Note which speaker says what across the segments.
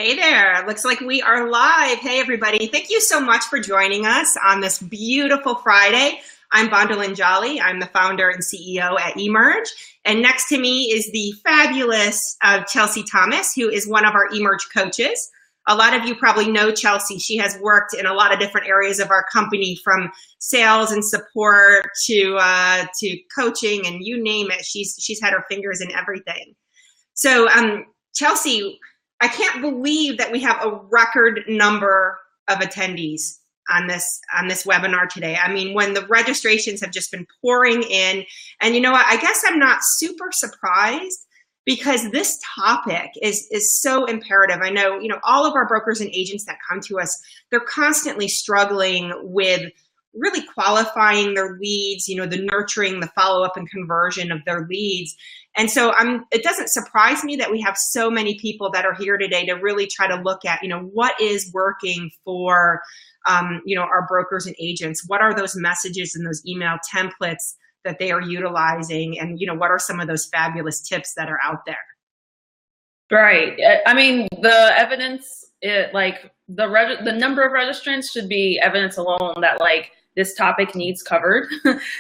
Speaker 1: Hey there. Looks like we are live. Hey, everybody. Thank you so much for joining us on this beautiful Friday. I'm Bondalyn Jolly. I'm the founder and CEO at eMerge. And next to me is the fabulous Chelsea Thomas, who is one of our eMerge coaches. A lot of you probably know Chelsea. She has worked in a lot of different areas of our company, from sales and support to coaching, and you name it. She's had her fingers in everything. So Chelsea, I can't believe that we have a record number of attendees on this webinar today. I mean, when the registrations have just been pouring in, and you know what, I guess I'm not super surprised, because this topic is so imperative. I know, all of our brokers and agents that come to us, they're constantly struggling with really qualifying their leads, the nurturing, the follow-up and conversion of their leads. And so it doesn't surprise me that we have so many people that are here today to really try to look at, what is working for, our brokers and agents. What are those messages and those email templates that they are utilizing? And, what are some of those fabulous tips that are out there?
Speaker 2: Right. I mean, the evidence, the number of registrants should be evidence alone that this topic needs covered.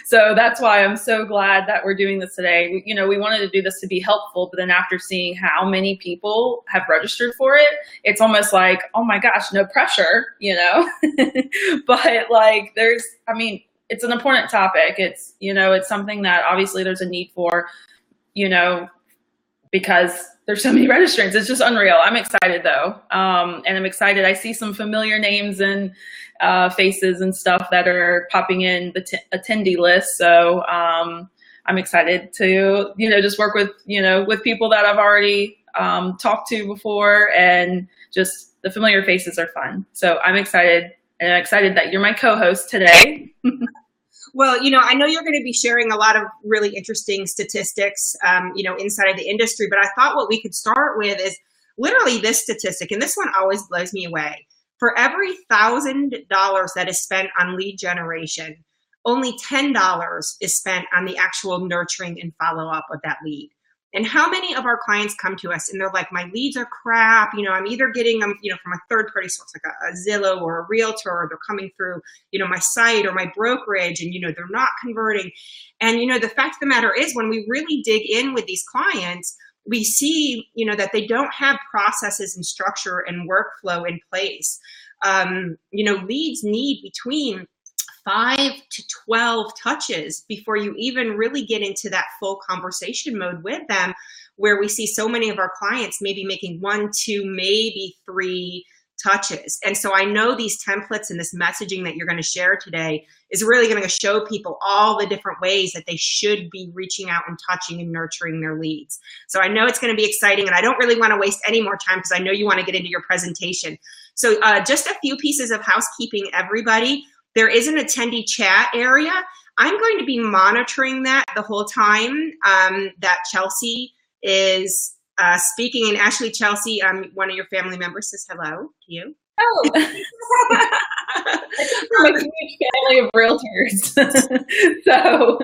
Speaker 2: So that's why I'm so glad that we're doing this today. We wanted to do this to be helpful, but then after seeing how many people have registered for it, it's almost like, oh my gosh, no pressure, but it's an important topic. It's, it's something that obviously there's a need for, because there's so many registrants. It's just unreal. I'm excited though. And I'm excited. I see some familiar names and faces and stuff that are popping in the attendee list. So I'm excited to, just work with, with people that I've already talked to before, and just the familiar faces are fun. So I'm excited, and I'm excited that you're my co-host today.
Speaker 1: Well, I know you're going to be sharing a lot of really interesting statistics, inside of the industry, but I thought what we could start with is literally this statistic, and this one always blows me away. For every $1,000 that is spent on lead generation, only $10 is spent on the actual nurturing and follow-up of that lead. And how many of our clients come to us and they're like, my leads are crap. I'm either getting them, from a third-party source, like a Zillow or a realtor, or they're coming through, my site or my brokerage, and, they're not converting. And, the fact of the matter is, when we really dig in with these clients, we see, that they don't have processes and structure and workflow in place. Leads need between 5 to 12 touches before you even really get into that full conversation mode with them, where we see so many of our clients maybe making 1, 2, maybe 3 touches. And so I know these templates and this messaging that you're going to share today is really going to show people all the different ways that they should be reaching out and touching and nurturing their leads. So I know it's going to be exciting, and I don't really want to waste any more time, because I know you want to get into your presentation. So just a few pieces of housekeeping, everybody. There is an attendee chat area. I'm going to be monitoring that the whole time that Chelsea is speaking. And actually, Chelsea, one of your family members says hello to you.
Speaker 2: Oh, I'm a huge family of realtors. So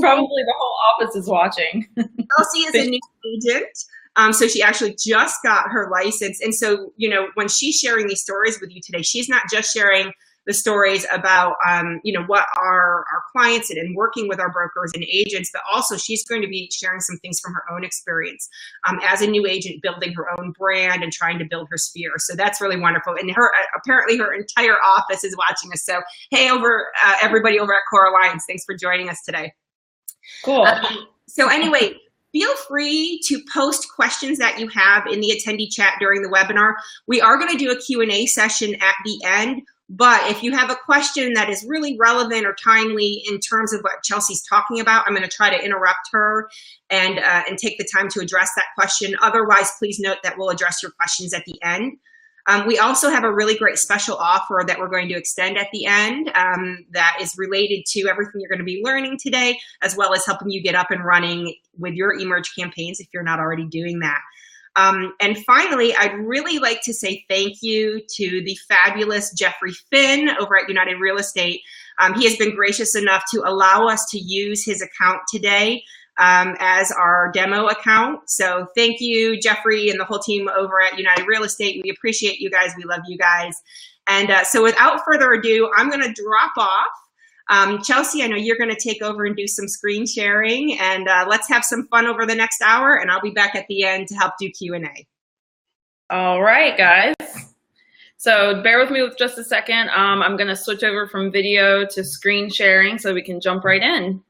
Speaker 2: probably the whole office is watching.
Speaker 1: Chelsea is a new agent. So she actually just got her license. And so, when she's sharing these stories with you today, she's not just sharing the stories about, what our clients and working with our brokers and agents, but also she's going to be sharing some things from her own experience as a new agent, building her own brand and trying to build her sphere. So that's really wonderful. And apparently her entire office is watching us. So hey, everybody over at Core Alliance, thanks for joining us today.
Speaker 2: Cool.
Speaker 1: So anyway, feel free to post questions that you have in the attendee chat during the webinar. We are going to do a Q&A session at the end. But if you have a question that is really relevant or timely in terms of what Chelsea's talking about, I'm going to try to interrupt her and take the time to address that question. Otherwise, please note that we'll address your questions at the end. We also have a really great special offer that we're going to extend at the end that is related to everything you're going to be learning today, as well as helping you get up and running with your eMerge campaigns if you're not already doing that. And finally, I'd really like to say thank you to the fabulous Jeffrey Finn over at United Real Estate. He has been gracious enough to allow us to use his account today as our demo account. So thank you, Jeffrey, and the whole team over at United Real Estate. We appreciate you guys. We love you guys. And so without further ado, I'm going to drop off. Chelsea, I know you're going to take over and do some screen sharing, and let's have some fun over the next hour, and I'll be back at the end to help do Q&A.
Speaker 2: All right, guys. So bear with me with just a second. I'm going to switch over from video to screen sharing so we can jump right in.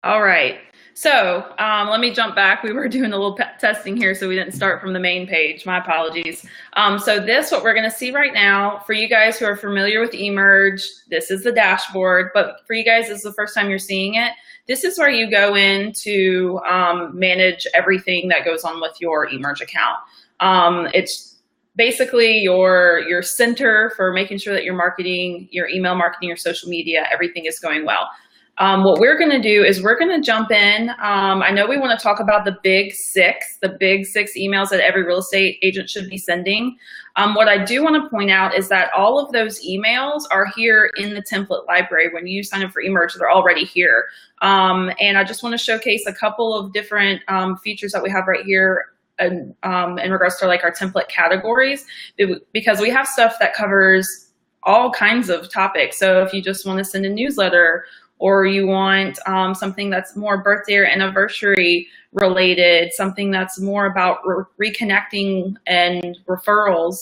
Speaker 2: All right, so let me jump back. We were doing a little testing here, so we didn't start from the main page. My apologies. So what we're going to see right now, for you guys who are familiar with eMerge, this is the dashboard, but for you guys, this is the first time you're seeing it. This is where you go in to manage everything that goes on with your eMerge account. It's basically your center for making sure that your marketing, your email marketing, your social media, everything is going well. What we're going to do is we're going to jump in. I know we want to talk about the big six emails that every real estate agent should be sending. What I do want to point out is that all of those emails are here in the template library. When you sign up for eMerge, they're already here. And I just want to showcase a couple of different features that we have right here in regards to like our template categories, because we have stuff that covers all kinds of topics. So if you just want to send a newsletter, or you want something that's more birthday or anniversary related, something that's more about reconnecting and referrals.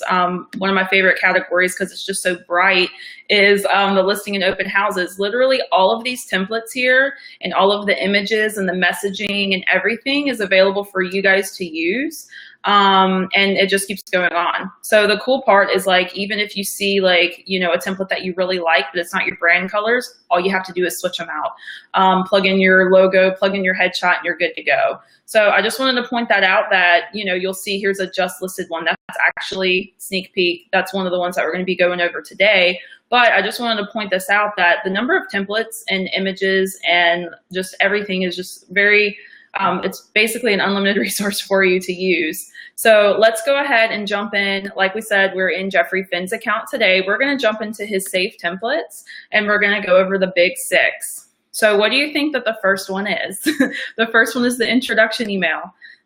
Speaker 2: One of my favorite categories, because it's just so bright, is the listing and open houses. Literally all of these templates here and all of the images and the messaging and everything is available for you guys to use. And it just keeps going on. So the cool part is, like, even if you see like, you know, a template that you really like, but it's not your brand colors, all you have to do is switch them out. Plug in your logo, plug in your headshot, and you're good to go. So I just wanted to point that out, that, you know, you'll see here's a just listed one. That's actually sneak peek. That's one of the ones that we're going to be going over today. But I just wanted to point this out, that the number of templates and images and just everything is just very, it's basically an unlimited resource for you to use. So let's go ahead and jump in. Like we said, we're in Jeffrey Finn's account today. We're going to jump into his saved templates, and we're going to go over the big six. So what do you think that the first one is? The first one is the introduction email.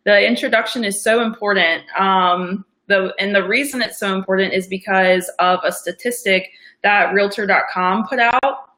Speaker 2: The introduction is so important. And the reason it's so important is because of a statistic that Realtor.com put out.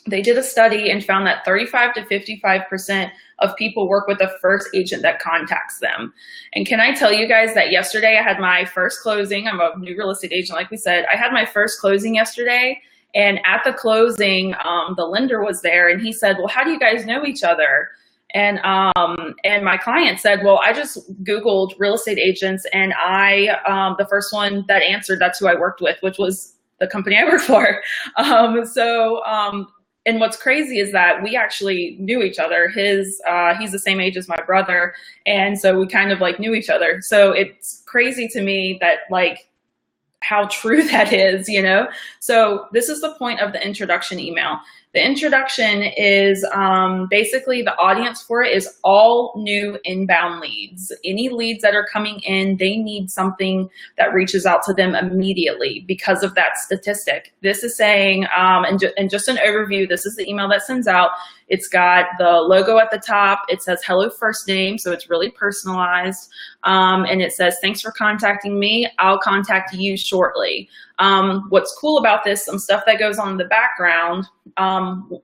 Speaker 2: They did a study and found that 35 to 55% of people work with the first agent that contacts them. And can I tell you guys that yesterday I had my first closing. I'm a new real estate agent, like we said. I had my first closing yesterday, and at the closing, the lender was there, and he said, well, how do you guys know each other? And my client said, well, I just Googled real estate agents, and the first one that answered, that's who I worked with, which was the company I work for. And what's crazy is that we actually knew each other. He's the same age as my brother, and so we kind of like knew each other. So it's crazy to me that, like, how true that is, you know? So this is the point of the introduction email. The introduction is basically, the audience for it is all new inbound leads. Any leads that are coming in, they need something that reaches out to them immediately because of that statistic. This is saying, and just an overview, this is the email that sends out. It's got the logo at the top. It says hello first name, so it's really personalized. And it says, thanks for contacting me. I'll contact you shortly. What's cool about this, some stuff that goes on in the background,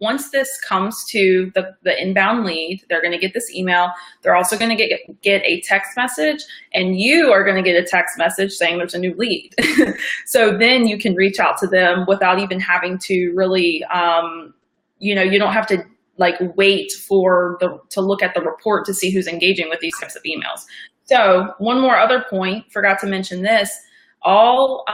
Speaker 2: once this comes to the inbound lead, they're going to get this email. They're also going to get a text message, and you are going to get a text message saying there's a new lead. So then you can reach out to them without even having to really, you know, you don't have to like wait to look at the report to see who's engaging with these types of emails. So one more other point, forgot to mention this, all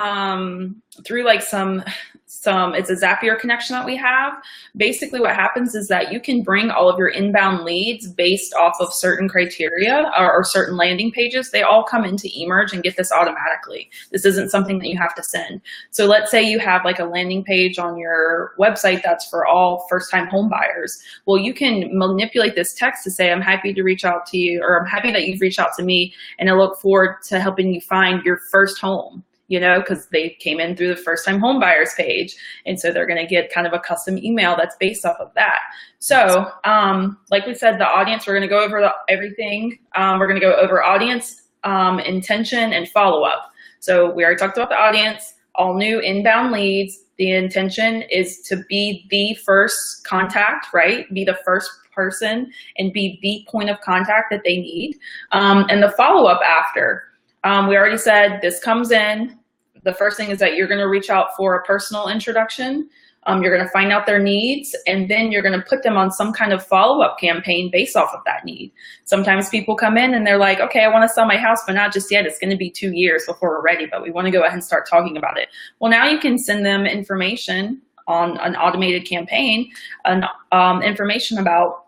Speaker 2: through like some it's a Zapier connection that we have. Basically what happens is that you can bring all of your inbound leads based off of certain criteria or certain landing pages. They all come into eMerge and get this automatically. This isn't something that you have to send. So let's say you have like a landing page on your website that's for all first-time home buyers. Well, you can manipulate this text to say, I'm happy to reach out to you, or I'm happy that you've reached out to me, and I look forward to helping you find your first home. You know, because they came in through the first time home buyers page. And so they're going to get kind of a custom email that's based off of that. So like we said, the audience, we're going to go over everything. We're going to go over audience, intention, and follow-up. So we already talked about the audience, all new inbound leads. The intention is to be the first contact, right? Be the first person and be the point of contact that they need. And the follow-up after. We already said this comes in. The first thing is that you're going to reach out for a personal introduction. You're going to find out their needs, and then you're going to put them on some kind of follow-up campaign based off of that need. Sometimes people come in and they're like, okay, I want to sell my house, but not just yet. It's going to be 2 years before we're ready, but we want to go ahead and start talking about it. Well, now you can send them information on an automated campaign, information about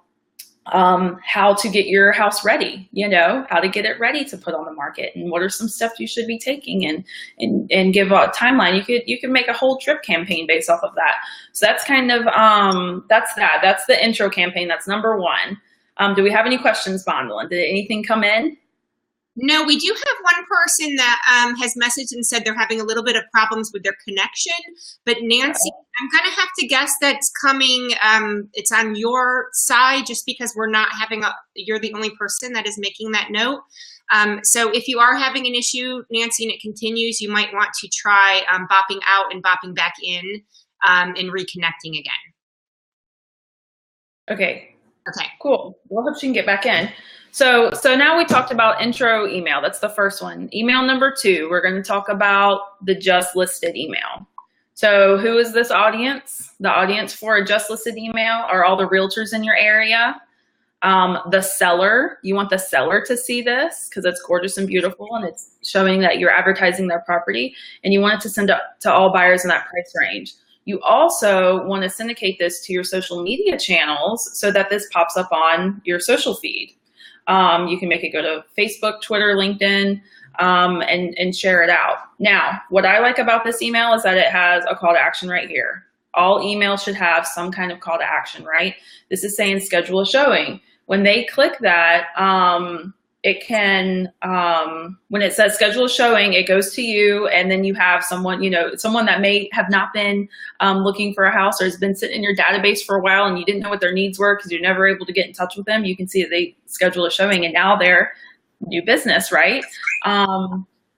Speaker 2: how to get your house ready, you know, how to get it ready to put on the market, and what are some steps you should be taking, and give a timeline. You could make a whole drip campaign based off of that. So that's kind of, that's the intro campaign. That's number one. Do we have any questions, Bondolin? Did anything come in?
Speaker 1: No, we do have one person that has messaged and said they're having a little bit of problems with their connection. But Nancy, I'm going to have to guess that's coming, it's on your side, just because we're not having you're the only person that is making that note. So if you are having an issue, Nancy, and it continues, you might want to try bopping out and bopping back in and reconnecting again.
Speaker 2: Okay.
Speaker 1: Okay.
Speaker 2: Cool. We'll hope she can get back in. So now we talked about intro email. That's the first one. Email number 2, we're going to talk about the just listed email. So who is this audience? The audience for a just listed email are all the realtors in your area. The seller, you want the seller to see this because it's gorgeous and beautiful, and it's showing that you're advertising their property, and you want it to send to all buyers in that price range. You also want to syndicate this to your social media channels so that this pops up on your social feed. You can make it go to Facebook, Twitter, LinkedIn, and share it out. Now, what I like about this email is that it has a call to action right here. All emails should have some kind of call to action, right? This is saying schedule a showing. When they click that, it can, when it says schedule a showing, it goes to you, and then you have someone, you know, someone that may have not been looking for a house or has been sitting in your database for a while and you didn't know what their needs were because you're never able to get in touch with them. You can see that they schedule a showing, and now they're new business, right?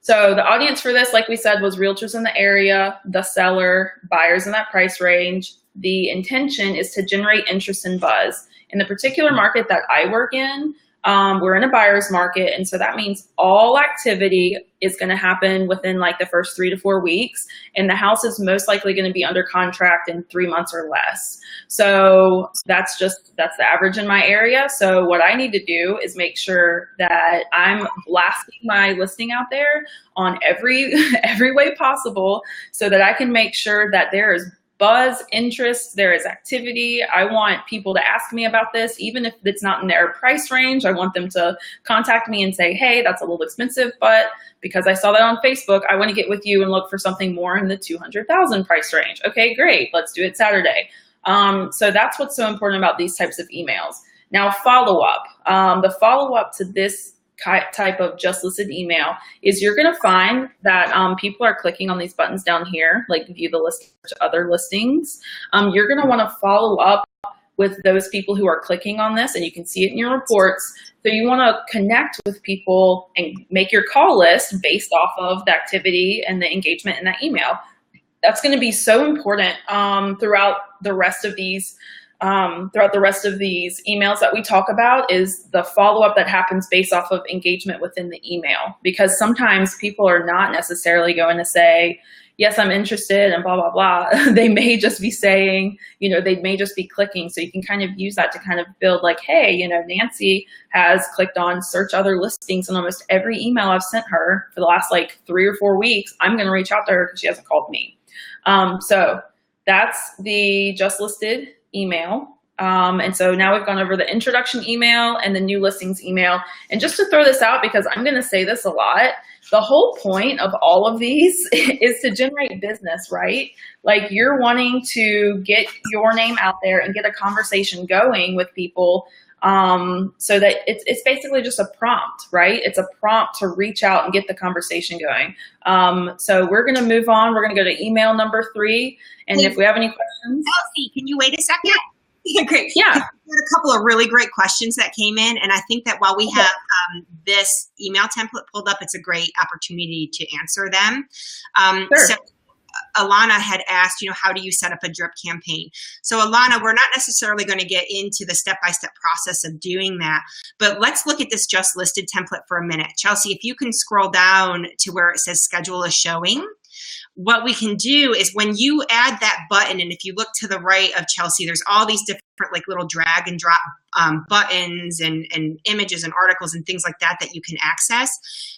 Speaker 2: So the audience for this, like we said, was realtors in the area, the seller, buyers in that price range. The intention is to generate interest and buzz. In the particular market that I work in, we're in a buyer's market, and so that means all activity is going to happen within like the first 3 to 4 weeks, and the house is most likely going to be under contract in 3 months or less. So that's the average in my area. So what I need to do is make sure that I'm blasting my listing out there on every way possible, so that I can make sure that there is buzz, interest, there is activity. I want people to ask me about this, even if it's not in their price range. I want them to contact me and say, hey, that's a little expensive, but because I saw that on Facebook, I want to get with you and look for something more in the 200,000 price range. Okay, great. Let's do it Saturday. So that's what's so important about these types of emails. Now, follow-up. The follow-up to this type of just listed email is you're going to find that people are clicking on these buttons down here, like view the list to other listings. You're going to want to follow up with those people who are clicking on this, and you can see it in your reports. So you want to connect with people and make your call list based off of the activity and the engagement in that email. That's going to be so important throughout the rest of these emails that we talk about, is the follow-up that happens based off of engagement within the email. Because sometimes people are not necessarily going to say, yes, I'm interested and blah, blah, blah. They may just be saying, you know, they may just be clicking. So you can kind of use that to kind of build like, hey, you know, Nancy has clicked on search other listings, and almost every email I've sent her for the last like 3 or 4 weeks, I'm going to reach out to her because she hasn't called me. So that's the just listed email. And so now we've gone over the introduction email and the new listings email. And just to throw this out, because I'm going to say this a lot, the whole point of all of these is to generate business, right? Like you're wanting to get your name out there and get a conversation going with people, so that it's basically just a prompt, right? It's a prompt to reach out and get the conversation going. So we're going to move on. We're going to go to email number 3. And if we have any questions.
Speaker 1: Chelsea, can you wait a second? Yeah, great.
Speaker 2: Yeah.
Speaker 1: We had a couple of really great questions that came in, and I think that while we have this email template pulled up, it's a great opportunity to answer them.
Speaker 2: Sure.
Speaker 1: So Alana had asked, how do you set up a drip campaign? So Alana, we're not necessarily going to get into the step-by-step process of doing that, but let's look at this just listed template for a minute. Chelsea, if you can scroll down to where it says schedule a showing, what we can do is when you add that button, and if you look to the right of Chelsea, there's all these different like little drag and drop buttons and images and articles and things like that you can access.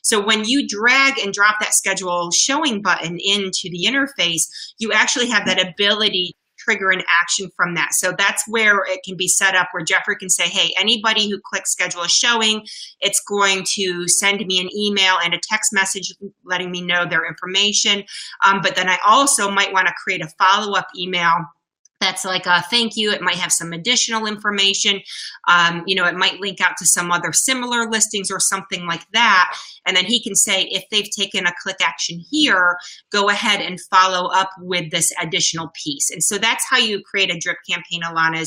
Speaker 1: So when you drag and drop that schedule showing button into the interface, you actually have that ability trigger an action from that. So that's where it can be set up where Jeffrey can say, hey, anybody who clicks schedule a showing, it's going to send me an email and a text message letting me know their information. But then I also might want to create a follow-up email that's like a thank you. It might have some additional information. It might link out to some other similar listings or something like that. And then he can say, if they've taken a click action here, go ahead and follow up with this additional piece. And so that's how you create a drip campaign, Alana,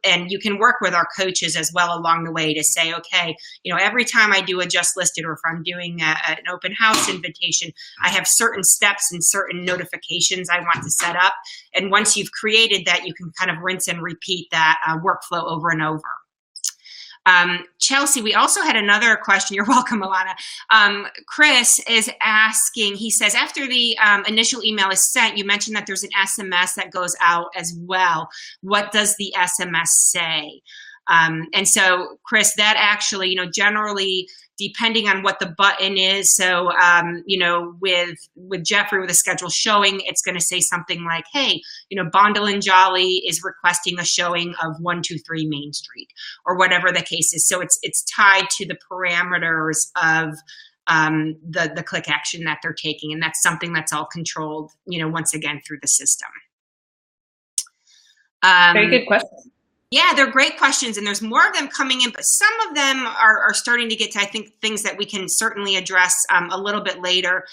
Speaker 1: and you can work with our coaches as well along the way to say, okay, every time I do a just listed or if I'm doing an open house invitation, I have certain steps and certain notifications I want to set up. And once you've created that, you can kind of rinse and repeat that workflow over and over. Chelsea, we also had another question. You're welcome, Alana. Chris is asking, he says, after the initial email is sent, you mentioned that there's an SMS that goes out as well. What does the SMS say? And so, Chris, that actually, generally, depending on what the button is. So, with Jeffrey, with a schedule showing, it's going to say something like, hey, Bondel and Jolly is requesting a showing of 123 Main Street, or whatever the case is. So it's tied to the parameters of the click action that they're taking. And that's something that's all controlled, once again, through the system.
Speaker 2: Very good question.
Speaker 1: Yeah, they're great questions, and there's more of them coming in, but some of them are starting to get to, I think, things that we can certainly address a little bit later.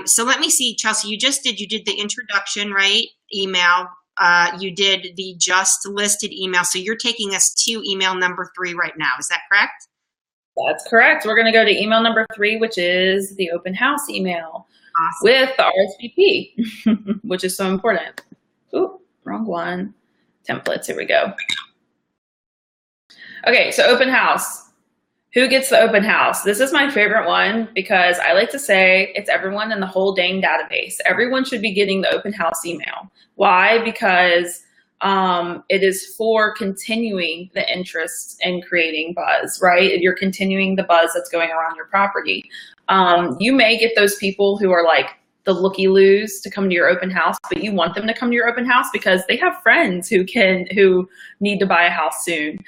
Speaker 1: So let me see, Chelsea, you did the introduction, right? Email. You did the just listed email. So you're taking us to email number 3 right now. Is that correct?
Speaker 2: That's correct. We're going to go to email number 3, which is the open house email. Awesome. With the RSVP, which is so important. Ooh, wrong one. Templates. Here we go. Okay, so open house. Who gets the open house? This is my favorite one because I like to say it's everyone in the whole dang database. Everyone should be getting the open house email. Why? Because it is for continuing the interest in creating buzz, right? You're continuing the buzz that's going around your property. You may get those people who are like the looky-loos to come to your open house, but you want them to come to your open house because they have friends who need to buy a house soon.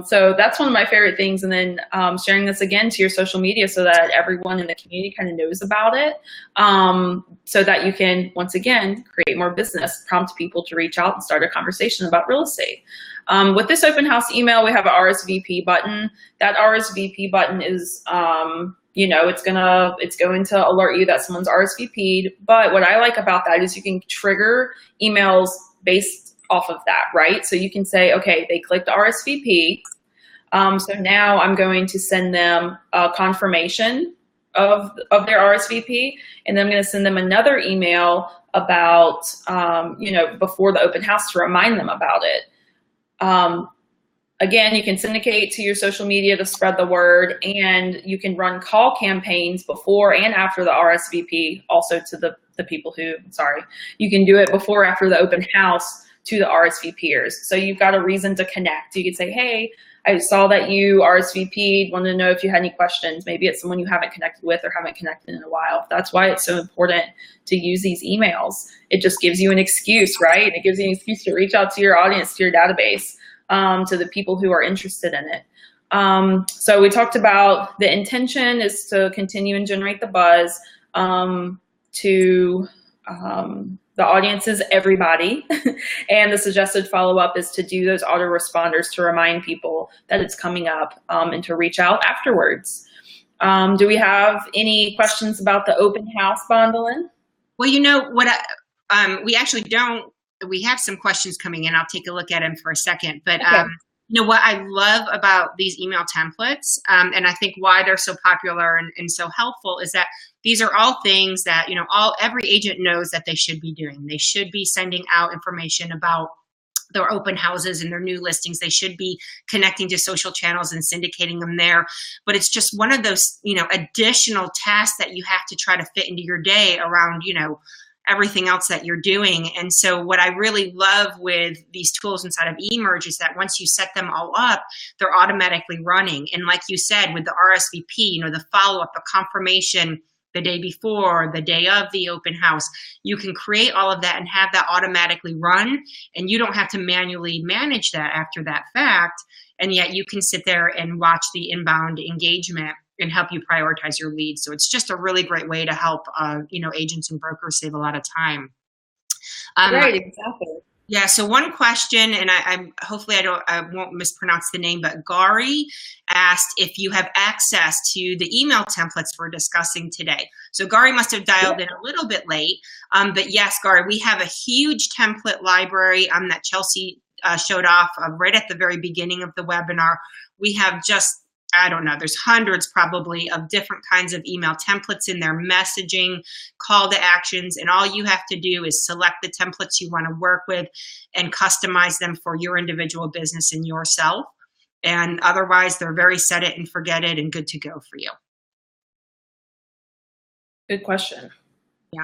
Speaker 2: So that's one of my favorite things. And then sharing this again to your social media so that everyone in the community kind of knows about it, so that you can, once again, create more business, prompt people to reach out and start a conversation about real estate. With this open house email, we have an RSVP button. That RSVP button is, it's going to alert you that someone's RSVP'd. But what I like about that is you can trigger emails based off of that, right? So you can say, okay, they clicked RSVP. So now I'm going to send them a confirmation of their RSVP, and then I'm going to send them another email about, before the open house to remind them about it. Again, you can syndicate to your social media to spread the word, and you can run call campaigns before and after the RSVP, also to the people who, you can do it before or after the open house to the RSVPers. So you've got a reason to connect. You could say, hey, I saw that you RSVP'd, wanted to know if you had any questions. Maybe it's someone you haven't connected with or haven't connected in a while. That's why it's so important to use these emails. It just gives you an excuse, right? It gives you an excuse to reach out to your audience, to your database, to the people who are interested in it. So we talked about the intention is to continue and generate the buzz, the audience is everybody. And the suggested follow-up is to do those autoresponders to remind people that it's coming up, and to reach out afterwards. Do we have any questions about the open house, Bondolin?
Speaker 1: Well, you know what, we actually don't. We have some questions coming in. I'll take a look at them for a second. But okay. You know what I love about these email templates, and I think why they're so popular and so helpful, is that these are all things that, you know, every agent knows that they should be doing. They should be sending out information about their open houses and their new listings. They should be connecting to social channels and syndicating them there. But it's just one of those, you know, additional tasks that you have to try to fit into your day around, you know, everything else that you're doing. And so what I really love with these tools inside of eMerge is that once you set them all up, they're automatically running. And like you said, with the RSVP, you know, the follow-up, the confirmation, the day before, the day of the open house, you can create all of that and have that automatically run. And you don't have to manually manage that after that fact. And yet you can sit there and watch the inbound engagement and help you prioritize your leads. So it's just a really great way to help, you know, agents and brokers save a lot of time.
Speaker 2: Right, exactly.
Speaker 1: Yeah. So one question, and hopefully I won't mispronounce the name, but Gary asked if you have access to the email templates we're discussing today. So Gary must have dialed in a little bit late, but yes, Gary, we have a huge template library that Chelsea showed off right at the very beginning of the webinar. We have just, I don't know, there's hundreds probably of different kinds of email templates in there, messaging, call to actions, and all you have to do is select the templates you want to work with and customize them for your individual business and yourself. And otherwise, they're very set it and forget it and good to go for you.
Speaker 2: Good question.
Speaker 1: Yeah.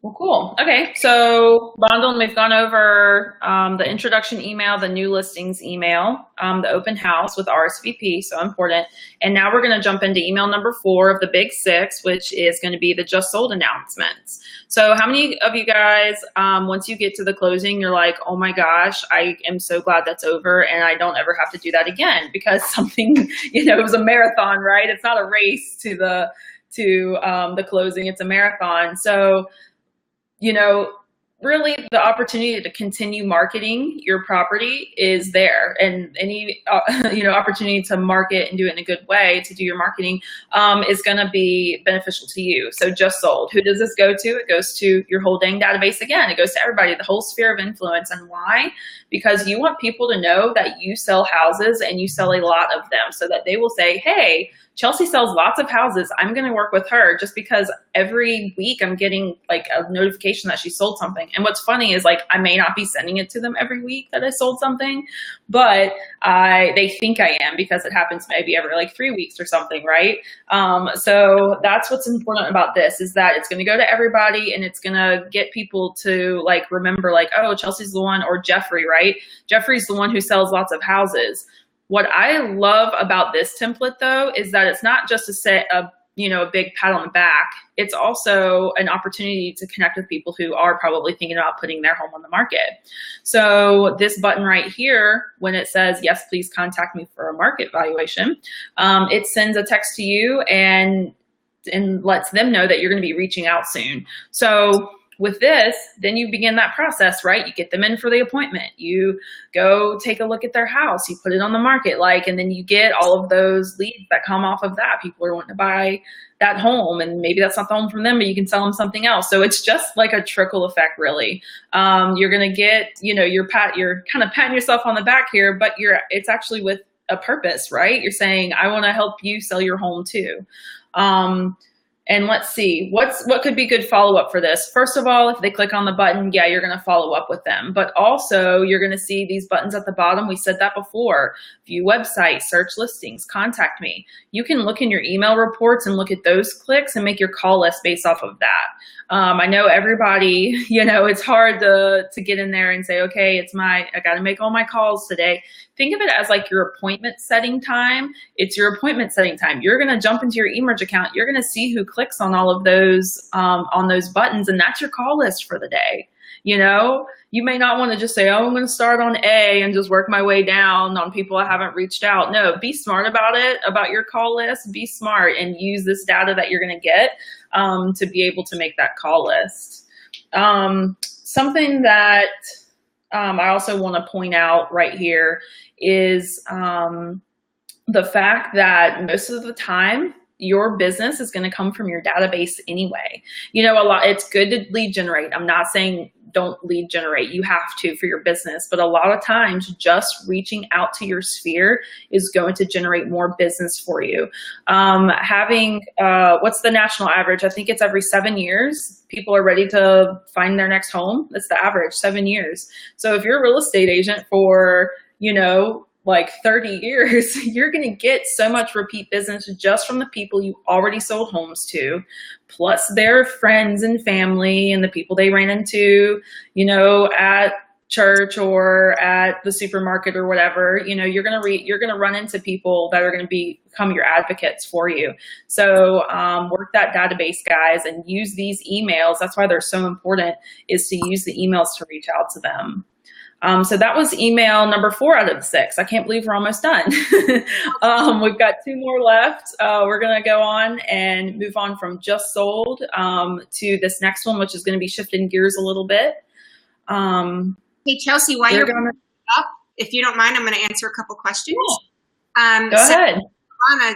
Speaker 2: Well, cool. Okay, so Bondolin, we've gone over the introduction email, the new listings email, the open house with RSVP, so important. And now we're going to jump into email number 4 of the big 6, which is going to be the just sold announcements. So how many of you guys, once you get to the closing, you're like, oh my gosh, I am so glad that's over and I don't ever have to do that again, because something, you know, it was a marathon, right? It's not a race to the closing, it's a marathon. So, you know, really the opportunity to continue marketing your property is there, and any you know, opportunity to market and do it in a good way, to do your marketing, is going to be beneficial to you. So just sold, who does this go to? It goes to your whole dang database again. It goes to everybody, the whole sphere of influence. And why? Because you want people to know that you sell houses and you sell a lot of them, so that they will say, hey, Chelsea sells lots of houses. I'm going to work with her, just because every week I'm getting like a notification that she sold something. And what's funny is, like, I may not be sending it to them every week that I sold something, but they think I am, because it happens maybe every like 3 weeks or something, right? So that's what's important about this, is that it's going to go to everybody, and it's going to get people to like remember, like, oh, Chelsea's the one, or Jeffrey, right? Jeffrey's the one who sells lots of houses. What I love about this template, though, is that it's not just a set of, you know, a big pat on the back. It's also an opportunity to connect with people who are probably thinking about putting their home on the market. So this button right here, when it says, yes, please contact me for a market valuation, it sends a text to you and lets them know that you're going to be reaching out soon. So with this, then you begin that process, right? You get them in for the appointment. You go take a look at their house. You put it on the market, and then you get all of those leads that come off of that. People are wanting to buy that home, and maybe that's not the home from them, but you can sell them something else. So it's just like a trickle effect, really. You're going to get, you know, you're kind of patting yourself on the back here, but it's actually with a purpose, right? You're saying, I want to help you sell your home too. And let's see, what could be good follow-up for this? First of all, if they click on the button, yeah, you're going to follow up with them. But also, you're going to see these buttons at the bottom. We said that before. View website, search listings, contact me. You can look in your email reports and look at those clicks and make your call list based off of that. I know everybody, it's hard to get in there and say, okay, I got to make all my calls today. Think of it as like your appointment setting time. It's your appointment setting time. You're going to jump into your eMerge account. You're going to see who clicks on all of those, on those buttons, and that's your call list for the day. You may not want to just say, oh, I'm going to start on A and just work my way down on people I haven't reached out. No, be smart about it, about your call list. Be smart and use this data that you're going to get to be able to make that call list. Something that I also want to point out right here is the fact that most of the time, your business is going to come from your database anyway. It's good to lead generate. I'm not saying don't lead generate. You have to for your business, but a lot of times just reaching out to your sphere is going to generate more business for you. What's the national average? I think it's every 7 years. People are ready to find their next home. That's the average, 7 years. So if you're a real estate agent for, like 30 years, you're going to get so much repeat business just from the people you already sold homes to, plus their friends and family and the people they ran into, at church or at the supermarket or whatever. You're going to run into people that are going to become your advocates for you. So work that database, guys, and use these emails. That's why they're so important, is to use the emails to reach out to them. So that was email number 4 out of the 6. I can't believe we're almost done. We've got 2 more left. We're going to go on and move on from just sold to this next one, which is going to be shifting gears a little bit.
Speaker 1: Hey, Chelsea, while you're up, if you don't mind, I'm going to answer a couple questions.
Speaker 2: Cool. Go ahead.
Speaker 1: Alana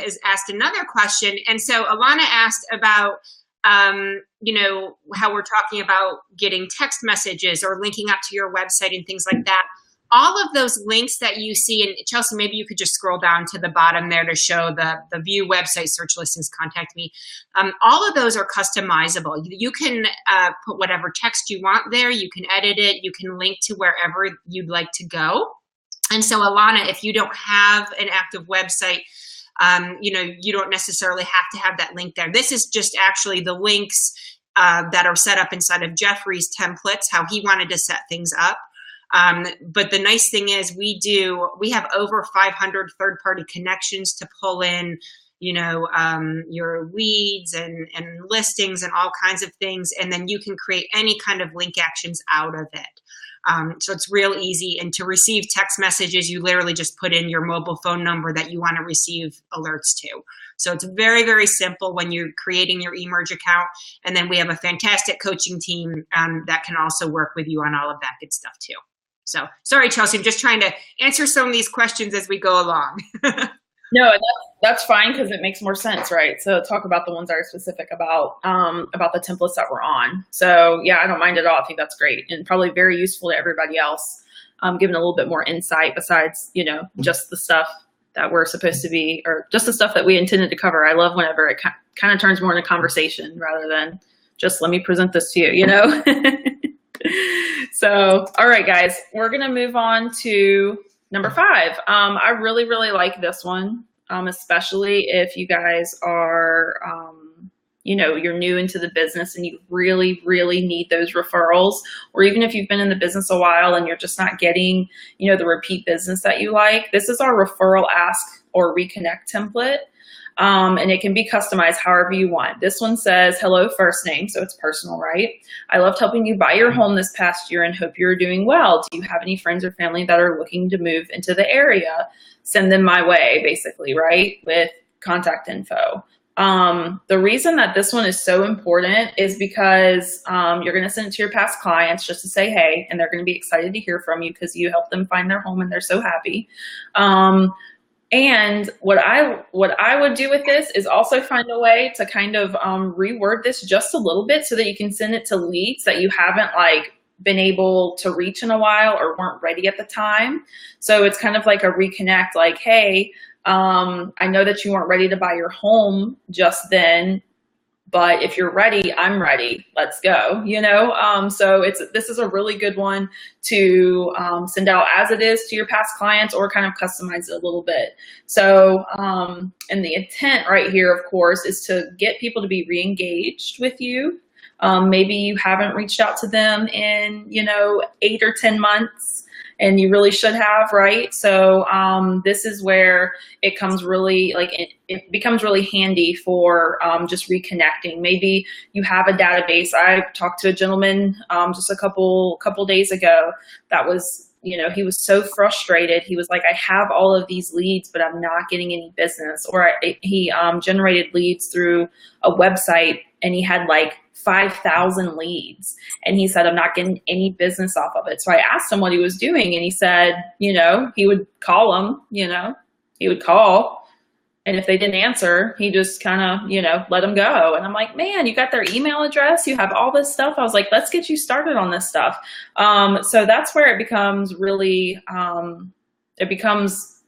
Speaker 1: has asked another question. And so Alana asked about how we're talking about getting text messages or linking up to your website and things like that. All of those links that you see, and Chelsea, maybe you could just scroll down to the bottom there to show the view website, search listings, contact me. All of those are customizable. You can put whatever text you want there. You can edit it. You can link to wherever you'd like to go. And so Alana, if you don't have an active website, you don't necessarily have to have that link there. This is just actually the links that are set up inside of Jeffrey's templates, how he wanted to set things up. But the nice thing is we have over 500 third-party connections to pull in, your leads and listings and all kinds of things. And then you can create any kind of link actions out of it. So it's real easy. And to receive text messages, you literally just put in your mobile phone number that you want to receive alerts to. So it's very, very simple when you're creating your eMerge account. And then we have a fantastic coaching team that can also work with you on all of that good stuff too. So sorry, Chelsea, I'm just trying to answer some of these questions as we go along.
Speaker 2: No, that's fine because it makes more sense, right? So talk about the ones that are specific about the templates that we're on. So yeah, I don't mind at all. I think that's great and probably very useful to everybody else, giving a little bit more insight besides, just the stuff that we're supposed to be, or just the stuff that we intended to cover. I love whenever it kind of turns more into conversation rather than just let me present this to you, So, all right, guys, we're going to move on to number 5. I really, really like this one, especially if you guys are, you're new into the business and you really, really need those referrals, or even if you've been in the business a while and you're just not getting, the repeat business that you like. This is our referral ask or reconnect template. And it can be customized however you want. This one says, hello, first name, so it's personal, right? I loved helping you buy your home this past year and hope you're doing well. Do you have any friends or family that are looking to move into the area? Send them my way, basically, right? With contact info. The reason that this one is so important is because you're going to send it to your past clients just to say, hey, and they're going to be excited to hear from you because you helped them find their home and they're so happy. And what I would do with this is also find a way to kind of reword this just a little bit so that you can send it to leads that you haven't been able to reach in a while or weren't ready at the time. So it's kind of like a reconnect, hey, I know that you weren't ready to buy your home just then. But if you're ready, I'm ready. Let's go. So this is a really good one to send out as it is to your past clients, or kind of customize it a little bit. So, and the intent right here, of course, is to get people to be re-engaged with you. Maybe you haven't reached out to them in, 8 or 10 months, and you really should have, right? So this is where it comes really, it becomes really handy for just reconnecting. Maybe you have a database. I talked to a gentleman just a couple days ago that was, he was so frustrated. He was like, I have all of these leads, but I'm not getting any business. Or he generated leads through a website, and he had like 5,000 leads. And he said, I'm not getting any business off of it. So I asked him what he was doing, and he said, he would call them, he would call. And if they didn't answer, he just kind of, let them go. And I'm like, man, you got their email address, you have all this stuff. I was like, let's get you started on this stuff. So that's where it becomes really,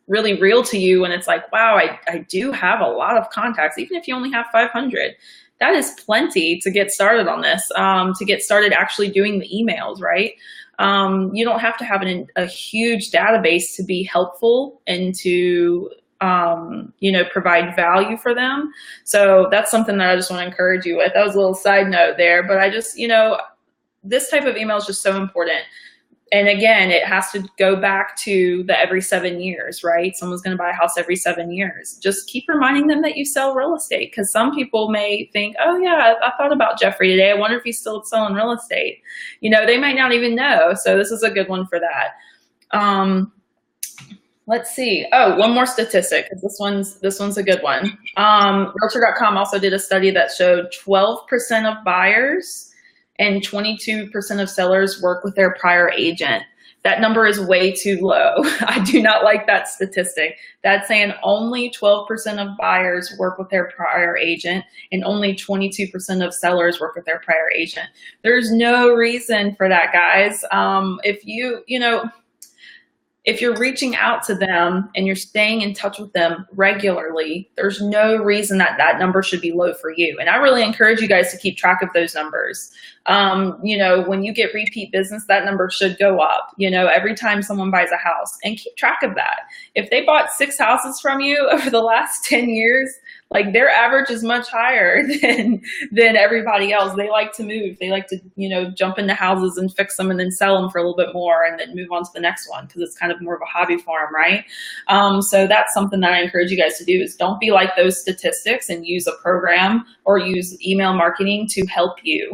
Speaker 2: real to you. And it's like, wow, I do have a lot of contacts, even if you only have 500. That is plenty to get started on this, to get started actually doing the emails, right? You don't have to have a huge database to be helpful and to, provide value for them. So that's something that I just want to encourage you with. That was a little side note there, but I just, this type of email is just so important. And again, it has to go back to the every 7 years, right? Someone's going to buy a house every 7 years. Just keep reminding them that you sell real estate, because some people may think, oh yeah, I thought about Jeffrey today. I wonder if he's still selling real estate. They might not even know. So this is a good one for that. Let's see. Oh, one more statistic, because this one's a good one. Realtor.com also did a study that showed 12% of buyers and 22% of sellers work with their prior agent. That number is way too low. I do not like that statistic. That's saying only 12% of buyers work with their prior agent, and only 22% of sellers work with their prior agent. There's no reason for that, guys. If you're reaching out to them and you're staying in touch with them regularly, there's no reason that number should be low for you. And I really encourage you guys to keep track of those numbers. When you get repeat business, that number should go up, every time someone buys a house, and keep track of that. If they bought 6 houses from you over the last 10 years, like, their average is much higher than everybody else. They like to move. They like to, jump into houses and fix them and then sell them for a little bit more and then move on to the next one, because it's kind of more of a hobby for them, right? So that's something that I encourage you guys to do, is don't be like those statistics and use a program or use email marketing to help you.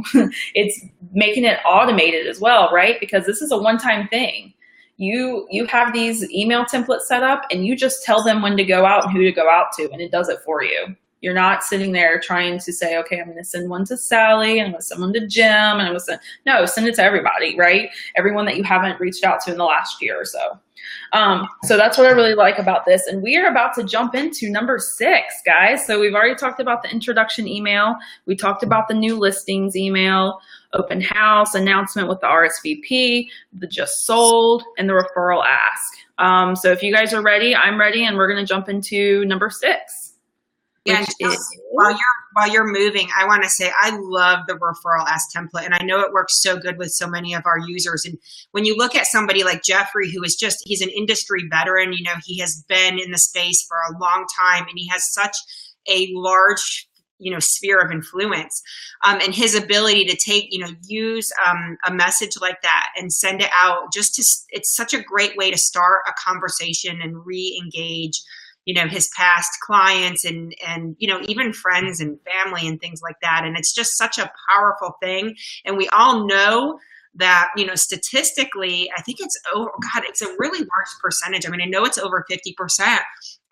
Speaker 2: It's making it automated as well, right? Because this is a one-time thing. You have these email templates set up, and you just tell them when to go out and who to go out to, and it does it for you. You're not sitting there trying to say, okay, I'm going to send one to Sally, and I'm going to send one to Jim, and I'm going to send, no, send it to everybody, right? Everyone that you haven't reached out to in the last year or so. So that's what I really like about this. And we are about to jump into number 6, guys. So we've already talked about the introduction email. We talked about the new listings email, open house, announcement with the RSVP, the just sold, and the referral ask. So if you guys are ready, I'm ready, and we're going to jump into number 6.
Speaker 1: Yeah, while you're moving, I want to say I love the referral ask template, and I know it works so good with so many of our users. And when you look at somebody like Jeffrey, who is he's an industry veteran, he has been in the space for a long time, and he has such a large sphere of influence, and his ability to take, use a message like that and send it out, it's such a great way to start a conversation and re-engage, his past clients and even friends and family and things like that. And it's just such a powerful thing. And we all know that, statistically, I think it's it's a really large percentage. I mean, I know it's over 50%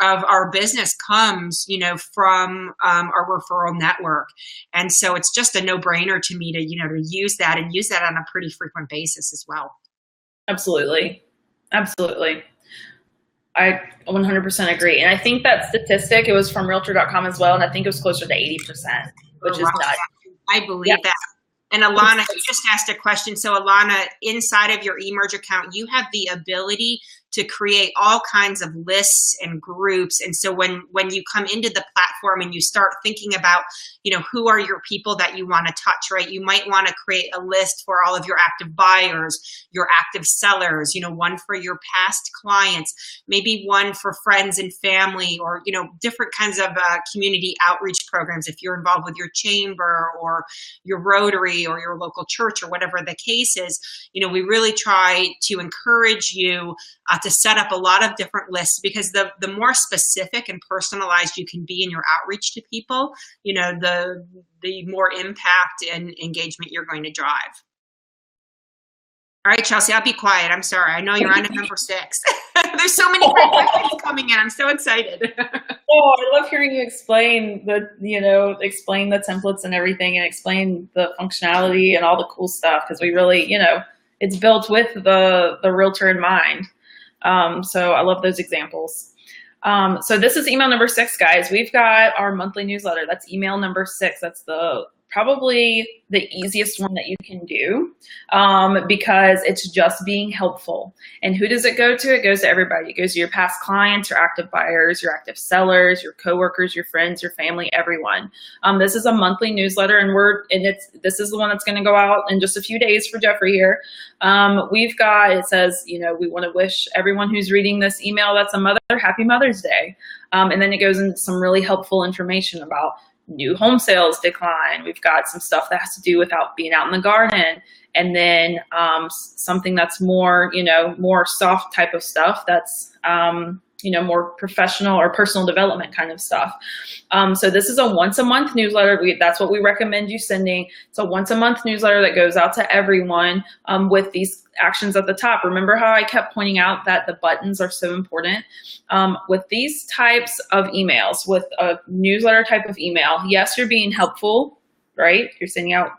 Speaker 1: of our business comes, from our referral network. And so it's just a no-brainer to me to, to use that on a pretty frequent basis as well. Absolutely.
Speaker 2: Absolutely. I 100% agree. And I think that statistic, it was from Realtor.com as well. And I think it was closer to 80%, which is nuts.
Speaker 1: I believe that. And Alana, you just asked a question. So Alana, inside of your eMerge account, you have the ability to create all kinds of lists and groups. And so when you come into the platform and you start thinking about, who are your people that you want to touch, right? You might want to create a list for all of your active buyers, your active sellers, one for your past clients, maybe one for friends and family, or, different kinds of community outreach programs if you're involved with your chamber or your Rotary or your local church or whatever the case is. We really try to encourage you to set up a lot of different lists, because the more specific and personalized you can be in your outreach to people, the more impact and engagement you're going to drive. All right, Chelsea, I'll be quiet. I'm sorry. I know you're on to number 6. There's so many great questions coming in. I'm so excited.
Speaker 2: Oh, I love hearing you explain explain the templates and everything, and explain the functionality and all the cool stuff, because we really, it's built with the realtor in mind. So I love those examples. So this is email number 6, guys. We've got our monthly newsletter. That's email number 6. That's probably the easiest one that you can do, because it's just being helpful. And who does it go to? It goes to everybody. It goes to your past clients, your active buyers, your active sellers, your coworkers, your friends, your family, everyone. This is a monthly newsletter, and this is the one that's going to go out in just a few days for Jeffrey here. It says, we want to wish everyone who's reading this email that's a mother, happy Mother's Day. And then it goes into some really helpful information about new home sales decline. We've got some stuff that has to do with being out in the garden, and then something that's more, more soft type of stuff that's, more professional or personal development kind of stuff. So this is a once a month newsletter. That's what we recommend you sending. It's a once a month newsletter that goes out to everyone with these actions at the top. Remember how I kept pointing out that the buttons are so important? With these types of emails, with a newsletter type of email, yes, you're being helpful, right? You're sending out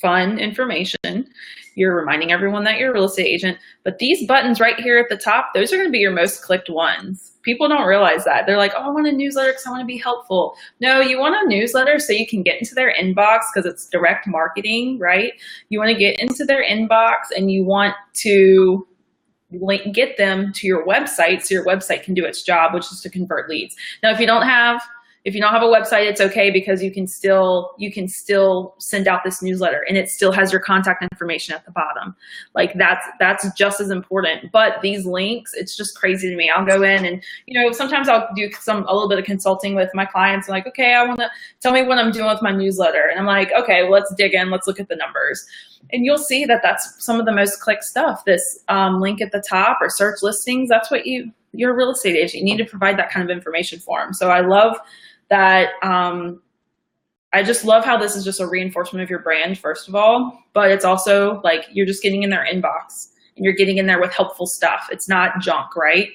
Speaker 2: fun information. You're reminding everyone that you're a real estate agent. But these buttons right here at the top, those are going to be your most clicked ones. People don't realize that. They're like, oh, I want a newsletter because I want to be helpful. No, you want a newsletter so you can get into their inbox, because it's direct marketing, right? You want to get into their inbox, and you want to get them to your website so your website can do its job, which is to convert leads. Now, if you don't have a website, it's okay, because you can still send out this newsletter, and it still has your contact information at the bottom. Like that's just as important. But these links, it's just crazy to me. I'll go in and, sometimes I'll do a little bit of consulting with my clients. I'm like, okay, I want to tell me what I'm doing with my newsletter. And I'm like, okay, well, let's dig in. Let's look at the numbers. And you'll see that that's some of the most clicked stuff. This link at the top, or search listings, that's what you're a real estate agent. You need to provide that kind of information for them. So I love that. I just love how this is just a reinforcement of your brand, first of all, but it's also like you're just getting in their inbox, and you're getting in there with helpful stuff. It's not junk, right?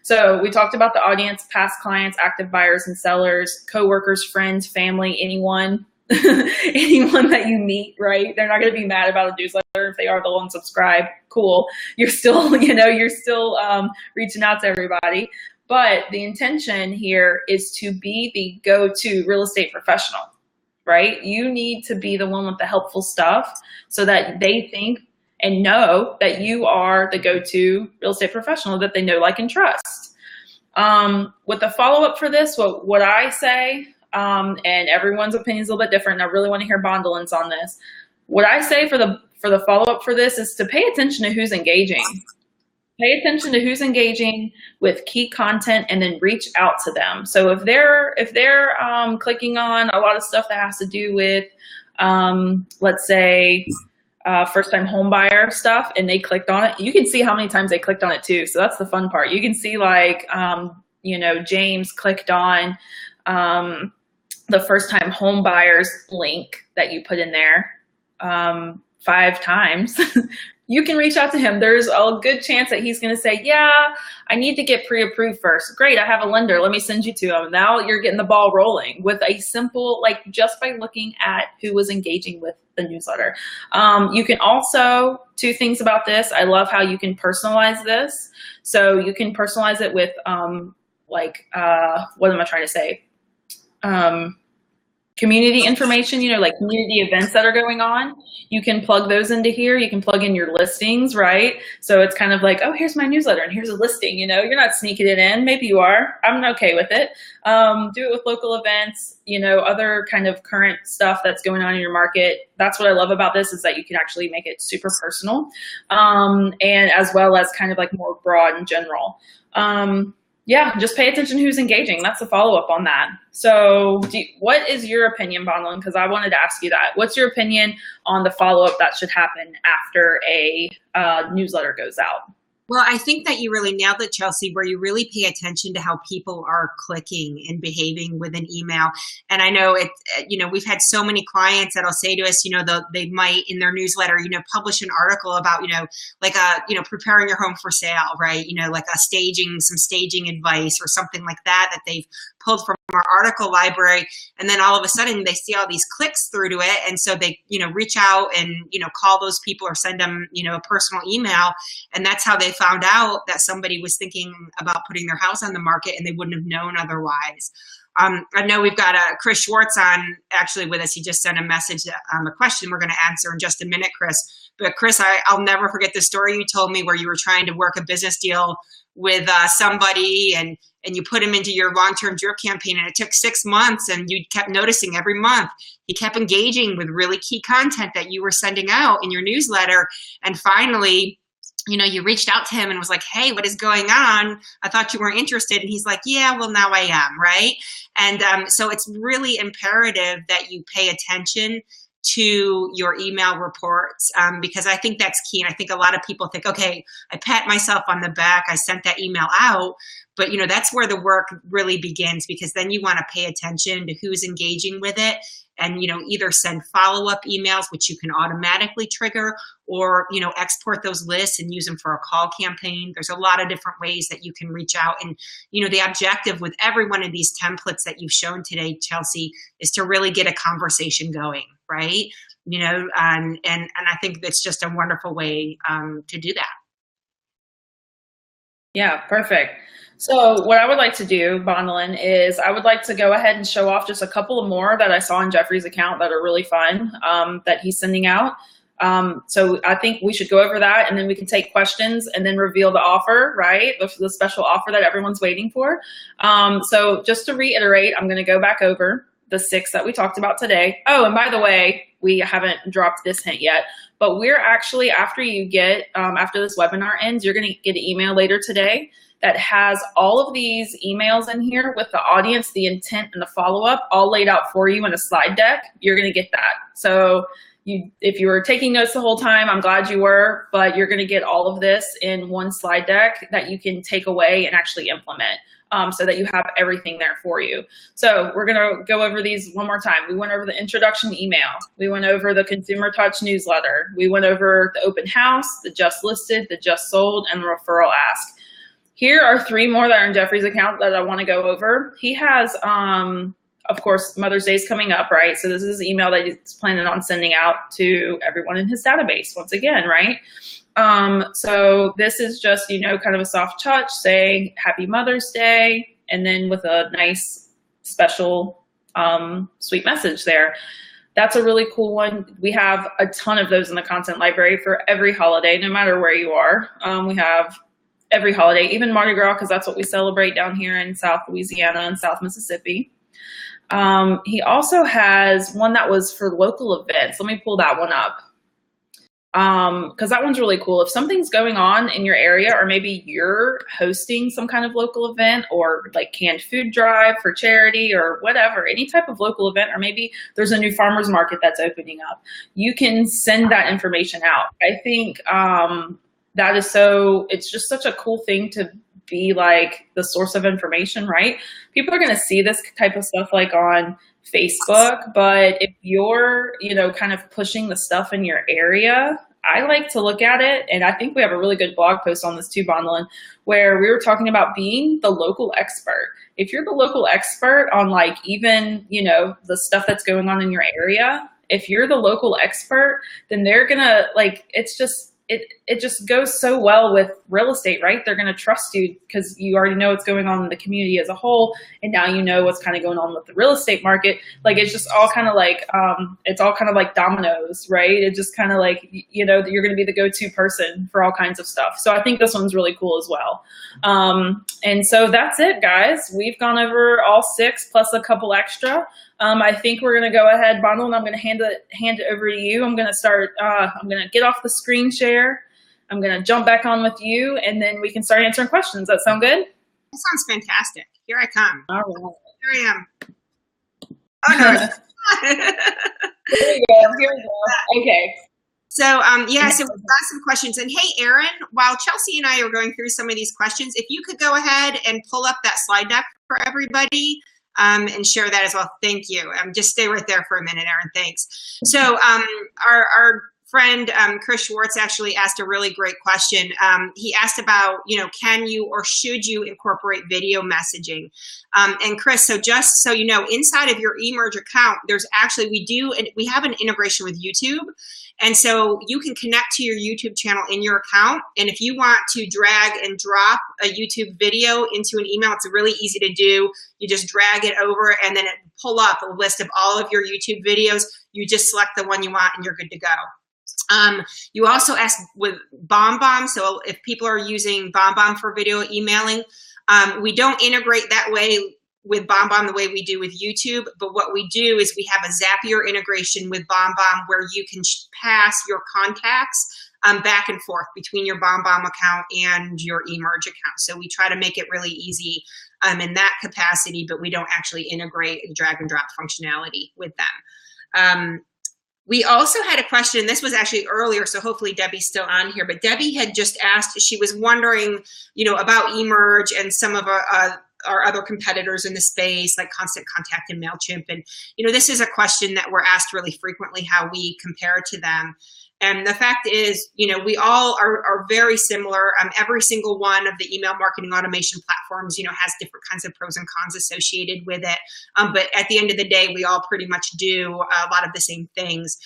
Speaker 2: So we talked about the audience, past clients, active buyers and sellers, coworkers, friends, family, anyone that you meet, right? They're not going to be mad about a newsletter if they are, they'll unsubscribe. Cool. You're still, reaching out to everybody. But the intention here is to be the go-to real estate professional, right? You need to be the one with the helpful stuff, so that they think and know that you are the go-to real estate professional that they know, like, and trust. With the follow-up for this, what I say, and everyone's opinion is a little bit different, and I really want to hear Bondolins on this. What I say for the follow-up for this is to pay attention to who's engaging. Pay attention to who's engaging with key content, and then reach out to them. So if they're clicking on a lot of stuff that has to do with, let's say, first-time home buyer stuff, and they clicked on it, you can see how many times they clicked on it too. So that's the fun part. You can see, like, James clicked on the first-time home buyers link that you put in there 5 times. You can reach out to him. There's a good chance that he's going to say, yeah, I need to get pre-approved first. Great, I have a lender. Let me send you to him. Now you're getting the ball rolling with a simple, just by looking at who was engaging with the newsletter. You can also, 2 things about this. I love how you can personalize this. So you can personalize it with, what am I trying to say? community information, you know, like community events that are going on. You can plug those into here. You can plug in your listings, right? So it's kind of like, oh, here's my newsletter and here's a listing. You know, you're not sneaking it in. Maybe you are. I'm okay with it. Do it with local events, you know, other kind of current stuff that's going on in your market. That's what I love about this, is that you can actually make it super personal, and as well as kind of like more broad and general. Yeah, just pay attention to who's engaging. That's the follow-up on that. So what is your opinion, Bonlin? Because I wanted to ask you that. What's your opinion on the follow-up that should happen after a newsletter goes out?
Speaker 1: Well, I think that you really nailed it, Chelsea, where you really pay attention to how people are clicking and behaving with an email. And I know it, you know, we've had so many clients that'll say to us, you know, they might in their newsletter, you know, publish an article about, you know, like preparing your home for sale, right? You know, like some staging advice or something like that they've pulled from our article library. And then all of a sudden they see all these clicks through to it. And so they, you know, reach out and, you know, call those people or send them, you know, a personal email. And that's how they found out that somebody was thinking about putting their house on the market and they wouldn't have known otherwise. I know we've got Chris Schwartz on actually with us. He just sent a message, a question we're going to answer in just a minute, Chris. But Chris, I'll never forget the story you told me where you were trying to work a business deal with somebody and you put him into your long-term drip campaign, and it took 6 months, and you kept noticing every month he kept engaging with really key content that you were sending out in your newsletter. And finally, you know, you reached out to him and was like, hey, what is going on? I thought you weren't interested. And he's like, yeah, well, now I am, right? And so it's really imperative that you pay attention to your email reports, because I think that's key. And I think a lot of people think, okay, I pat myself on the back, I sent that email out. But, you know, that's where the work really begins, because then you want to pay attention to who's engaging with it and, you know, either send follow-up emails, which you can automatically trigger, or, you know, export those lists and use them for a call campaign. There's a lot of different ways that you can reach out. And, you know, the objective with every one of these templates that you've shown today, Chelsea, is to really get a conversation going, right? You know, and I think that's just a wonderful way to do that.
Speaker 2: Yeah, perfect. So what I would like to do, Bonlin, is I would like to go ahead and show off just a couple of more that I saw in Jeffrey's account that are really fun, that he's sending out. So I think we should go over that, and then we can take questions and then reveal the offer, right? The special offer that everyone's waiting for. So just to reiterate, I'm going to go back over the 6 that we talked about today. Oh, and by the way, we haven't dropped this hint yet, but we're actually, after you get, after this webinar ends, you're going to get an email later today that has all of these emails in here with the audience, the intent, and the follow-up all laid out for you in a slide deck. You're going to get that. So if you were taking notes the whole time, I'm glad you were, but you're going to get all of this in one slide deck that you can take away and actually implement, so that you have everything there for you. So we're going to go over these one more time. We went over the introduction email. We went over the Consumer Touch newsletter. We went over the open house, the just listed, the just sold, and the referral ask. Here are 3 more that are in Jeffrey's account that I want to go over. He has, of course, Mother's Day is coming up, right? So this is an email that he's planning on sending out to everyone in his database once again, right? So this is just, you know, kind of a soft touch saying Happy Mother's Day, and then with a nice special sweet message there. That's a really cool one. We have a ton of those in the content library for every holiday, no matter where you are. We have every holiday, even Mardi Gras, because that's what we celebrate down here in South Louisiana and South Mississippi. He also has one that was for local events. Let me pull that one up, because that one's really cool. If something's going on in your area, or maybe you're hosting some kind of local event, or like canned food drive for charity or whatever, any type of local event, or maybe there's a new farmer's market that's opening up, you can send that information out. I think that is it's just such a cool thing to be like the source of information, right? People are going to see this type of stuff like on Facebook, but if you're, you know, kind of pushing the stuff in your area, I like to look at it. And I think we have a really good blog post on this too, Bonlin, where we were talking about being the local expert. If you're the local expert on like even, you know, the stuff that's going on in your area, if you're the local expert, then they're going to like, it's just, it just goes so well with real estate, right? They're going to trust you because you already know what's going on in the community as a whole, and now you know what's kind of going on with the real estate market. Like, it's just all kind of like it's all kind of like dominoes, right? It just kind of like, you know, you're going to be the go-to person for all kinds of stuff. So I think this one's really cool as well. And so that's it, guys. We've gone over all 6 plus a couple extra. I think we're going to go ahead, Bonald, and I'm going to hand it over to you. I'm going to start, I'm going to get off the screen share. I'm going to jump back on with you, and then we can start answering questions. That sound good?
Speaker 1: That sounds fantastic. Here I come.
Speaker 2: All right.
Speaker 1: Here I am. Oh, no.
Speaker 2: Here we go. Okay.
Speaker 1: So, yeah, so we've got some questions. And hey, Aaron, while Chelsea and I are going through some of these questions, if you could go ahead and pull up that slide deck for everybody, and share that as well. Thank you. Just stay right there for a minute, Aaron. Thanks. So our friend Chris Schwartz actually asked a really great question. He asked about, you know, can you or should you incorporate video messaging? And Chris, so just so you know, inside of your eMerge account, there's actually, we have an integration with YouTube. And so you can connect to your YouTube channel in your account. And if you want to drag and drop a YouTube video into an email, it's really easy to do. You just drag it over and then it pull up a list of all of your YouTube videos. You just select the one you want and you're good to go. You also asked with BombBomb. So if people are using BombBomb for video emailing, we don't integrate that way with BombBomb the way we do with YouTube, but what we do is we have a Zapier integration with BombBomb where you can pass your contacts back and forth between your BombBomb account and your eMerge account. So we try to make it really easy in that capacity, but we don't actually integrate drag and drop functionality with them. We also had a question, this was actually earlier, so hopefully Debbie's still on here, but Debbie had just asked, she was wondering, you know, about eMerge and some of our other competitors in the space like Constant Contact and MailChimp. And, you know, this is a question that we're asked really frequently, how we compare to them. And the fact is, you know, we all are very similar. Every single one of the email marketing automation platforms, you know, has different kinds of pros and cons associated with it. But at the end of the day, we all pretty much do a lot of the same things.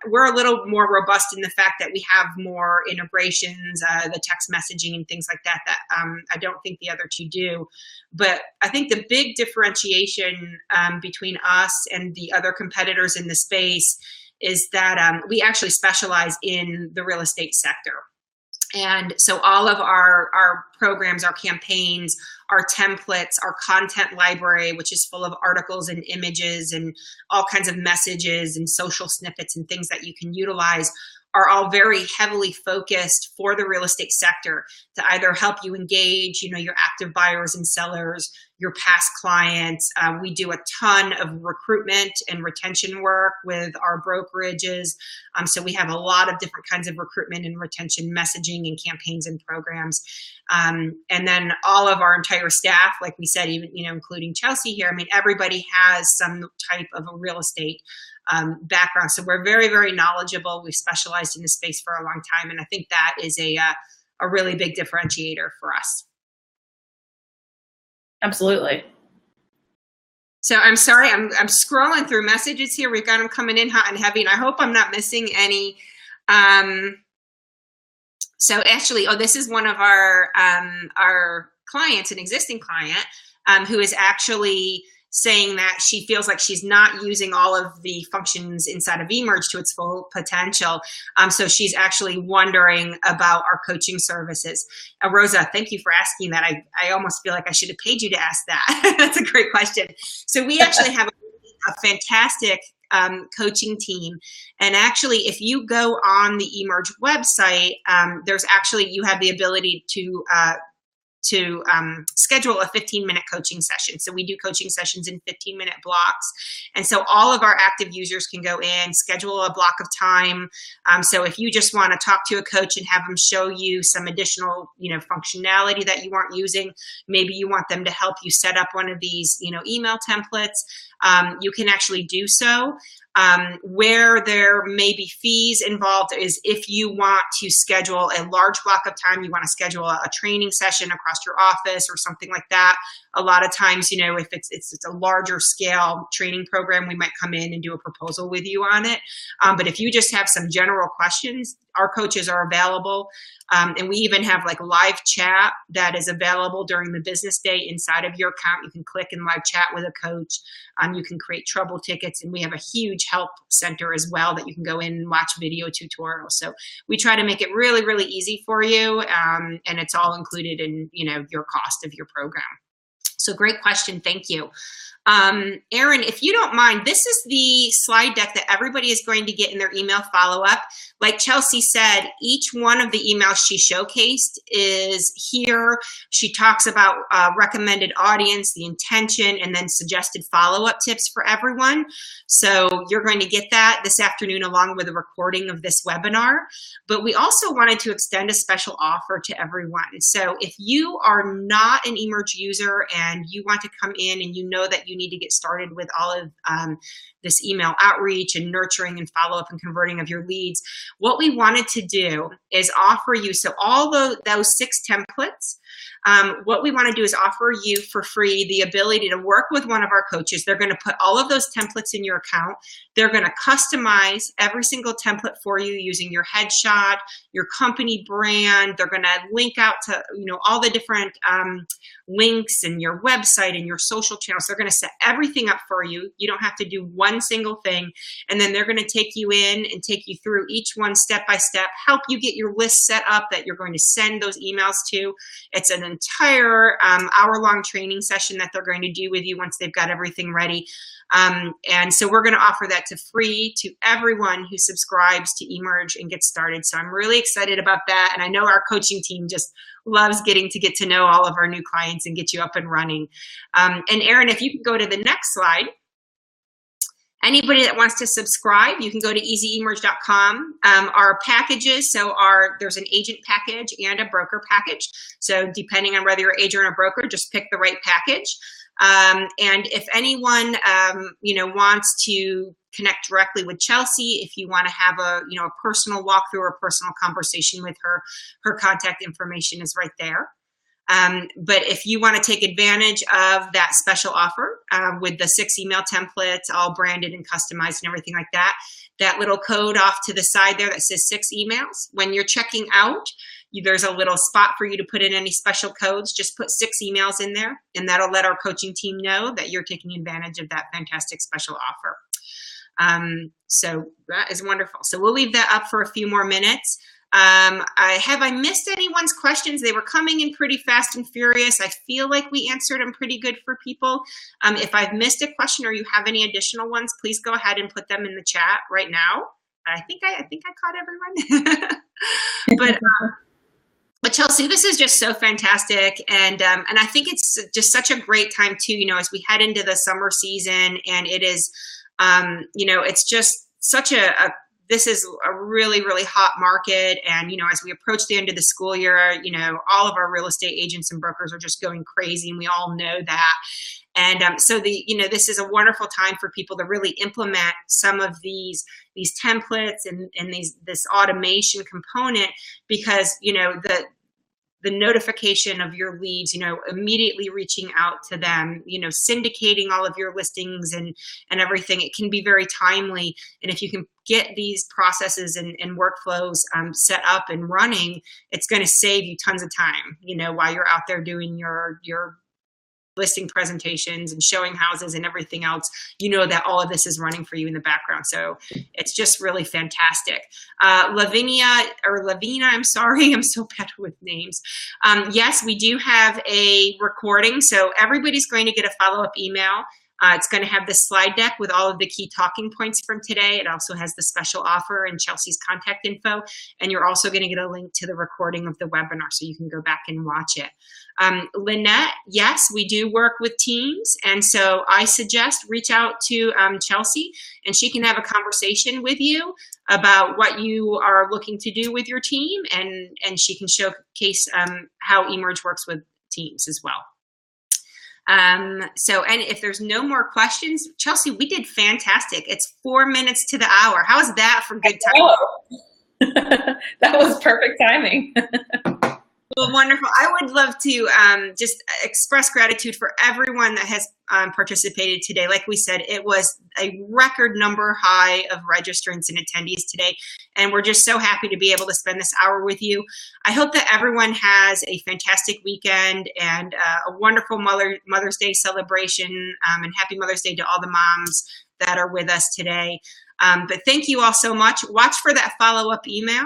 Speaker 1: We're a little more robust in the fact that we have more integrations, the text messaging and things like that, I don't think the other two do. But I think the big differentiation between us and the other competitors in the space is that we actually specialize in the real estate sector. And so all of our programs, our campaigns, our templates, our content library, which is full of articles and images and all kinds of messages and social snippets and things that you can utilize, are all very heavily focused for the real estate sector to either help you engage, you know, your active buyers and sellers, your past clients. We do a ton of recruitment and retention work with our brokerages. So we have a lot of different kinds of recruitment and retention messaging and campaigns and programs. And then all of our entire staff, like we said, even, you know, including Chelsea here, I mean, everybody has some type of a real estate background. So we're very, very knowledgeable. We've specialized in this space for a long time. And I think that is a really big differentiator for us.
Speaker 2: Absolutely.
Speaker 1: So I'm sorry, I'm scrolling through messages here. We've got them coming in hot and heavy, and I hope I'm not missing any. So actually, this is one of our clients, an existing client, who is actually saying that she feels like she's not using all of the functions inside of eMerge to its full potential. So she's actually wondering about our coaching services. Rosa, thank you for asking that. I almost feel like I should have paid you to ask that. That's a great question. So we actually have a fantastic coaching team. And actually, if you go on the eMerge website, there's actually, you have the ability to schedule a 15-minute coaching session. So we do coaching sessions in 15-minute blocks. And so all of our active users can go in, schedule a block of time. So if you just want to talk to a coach and have them show you some additional, you know, functionality that you weren't using, maybe you want them to help you set up one of these, you know, email templates, you can actually do so. Where there may be fees involved is if you want to schedule a large block of time, you want to schedule a training session across your office or something like that. A lot of times, you know, if it's a larger scale training program, we might come in and do a proposal with you on it. But if you just have some general questions, our coaches are available. And we even have like live chat that is available during the business day inside of your account. You can click and live chat with a coach. You can create trouble tickets, and we have a huge help center as well that you can go in and watch video tutorials. So we try to make it really, really easy for you, and it's all included in, you know, your cost of your program. So great question, thank you. Erin, if you don't mind, this is the slide deck that everybody is going to get in their email follow-up. Like Chelsea said, each one of the emails she showcased is here. She talks about recommended audience, the intention, and then suggested follow-up tips for everyone. So you're going to get that this afternoon along with a recording of this webinar. But we also wanted to extend a special offer to everyone. So if you are not an eMERGE user and you want to come in and you know that you need to get started with all of this email outreach and nurturing and follow-up and converting of your leads, what we wanted to do is offer you, so all those 6 templates, what we want to do is offer you for free the ability to work with one of our coaches. They're going to put all of those templates in your account. They're going to customize every single template for you using your headshot, your company brand. They're going to link out to, you know, all the different links and your website and your social channels. They're going to set everything up for you. You don't have to do one single thing. And then they're going to take you in and take you through each one step by step, help you get your list set up that you're going to send those emails to. It's an entire hour-long training session that they're going to do with you once they've got everything ready. And so we're going to offer that to free to everyone who subscribes to eMERGE and gets started. So I'm really excited about that. And I know our coaching team just loves getting to know all of our new clients and get you up and running. And Erin, if you could go to the next slide. Anybody that wants to subscribe, you can go to easyemerge.com. Our packages, so there's an agent package and a broker package. So depending on whether you're an agent or a broker, just pick the right package. And if anyone, you know, wants to connect directly with Chelsea, if you want to have a, you know, a personal walkthrough or a personal conversation with her, her contact information is right there. But if you want to take advantage of that special offer with the 6 email templates, all branded and customized and everything like that, that little code off to the side there that says 6 emails, when you're checking out, there's a little spot for you to put in any special codes. Just put 6 emails in there, and that'll let our coaching team know that you're taking advantage of that fantastic special offer. So that is wonderful. So we'll leave that up for a few more minutes. Have I missed anyone's questions? They were coming in pretty fast and furious. I feel like we answered them pretty good for people. If I've missed a question or you have any additional ones, please go ahead and put them in the chat right now. I think I caught everyone. But Chelsea, this is just so fantastic, and I think it's just such a great time too. You know, as we head into the summer season, and it is, you know, it's just such this is a really, really hot market. And, you know, as we approach the end of the school year, you know, all of our real estate agents and brokers are just going crazy, and we all know that. And so you know, this is a wonderful time for people to really implement some of these templates and this automation component, because, you know, the notification of your leads, you know, immediately reaching out to them, you know, syndicating all of your listings and everything, it can be very timely. And if you can get these processes and workflows set up and running, it's going to save you tons of time, you know, while you're out there doing your listing presentations and showing houses and everything else. You know that all of this is running for you in the background. So it's just really fantastic. Lavina, I'm sorry, I'm so bad with names. Yes, we do have a recording. So everybody's going to get a follow-up email. It's going to have this slide deck with all of the key talking points from today. It also has the special offer and Chelsea's contact info. And you're also going to get a link to the recording of the webinar so you can go back and watch it. Lynette, yes, we do work with teams. And so I suggest reach out to Chelsea, and she can have a conversation with you about what you are looking to do with your team. And she can showcase how eMERGE works with teams as well. And if there's no more questions, Chelsea, we did fantastic. It's 4 minutes to the hour. How's that for good time?
Speaker 2: That was perfect timing.
Speaker 1: Well, wonderful. I would love to just express gratitude for everyone that has participated today. Like we said, it was a record number high of registrants and attendees today, and we're just so happy to be able to spend this hour with you. I hope that everyone has a fantastic weekend and a wonderful Mother's Day celebration, and happy Mother's Day to all the moms that are with us today. But thank you all so much. Watch for that follow-up email.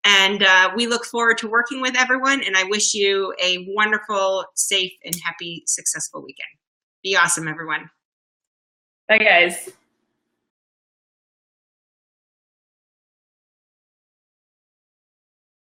Speaker 1: And we look forward to working with everyone. And I wish you a wonderful, safe, and happy, successful weekend. Be awesome, everyone.
Speaker 2: Bye, guys.